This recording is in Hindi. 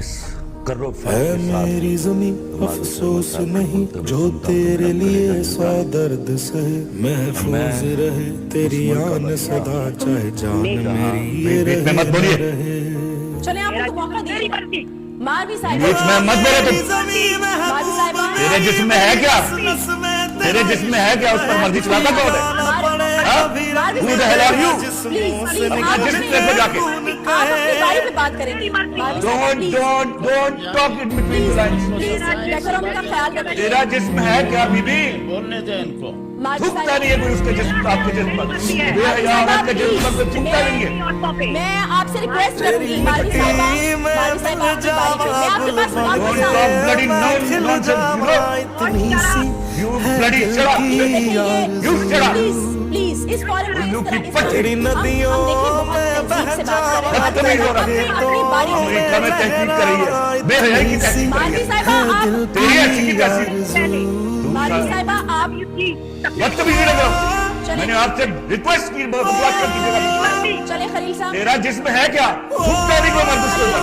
इस कर्रो है मेरी ज़मीं अफसोस नहीं जो तेरे लिए सौ दर्द सहे, महफूज रहे तेरी आन सदा चाहे जान मेरी ये बीच में मत बोलिए। रहे। चले आपको मौका दीजिए। मारवी साहिबा, बीच में मत बोले तुम। मारवी साहिबा, तेरे जिस्म में है क्या? तेरे जिस्म में है क्या? उस पर मर्जी चलाता कौन है? Who the hell are you? Please अपने जिस्म पे जाके आप अपनी बारी पे बात करेंगे। मारवी साहिबा, please don't talk in between the lines। Please decorum का ख्याल रखिए। तेरा जिस्म है क्या बीबी? बोलने दे इनको। मारवी थूकता साहिबा, नहीं है कोई उसके जिस्म, आपके जिस्म पर। बेहया औरत के जिस्म पर कोई थूकता नहीं है। मैं आपसे रिक्वेस्ट करूंगी मारवी साहिबा, मारवी साहिबा आपकी बारी पे। मैं आपके पास Don't वापस talk आऊंगी। bloody nonsense, you bloody shut up, you shut up। Please इस फॉरम में उल्लू इस की तरह पट्टी। नदियों में बह से बात कर रहे हैं। बदतमीज हो रहा है। अपनी बारी पे। अमेरिका में तहकीक कर रही है, बेहयाई की तहकीक कर रही मारवी है। साहिबा आप, तेरी ऐसी की तैसी। मारवी साहिबा आप, बदतमीजी लग रहा हूँ। मैंने आपसे रिक्वेस्ट की, बकवास करने की जगह। चले खलील साहब। तेरा जिस्म है क्या? थूकता नहीं कोई मर्द उसके ऊपर।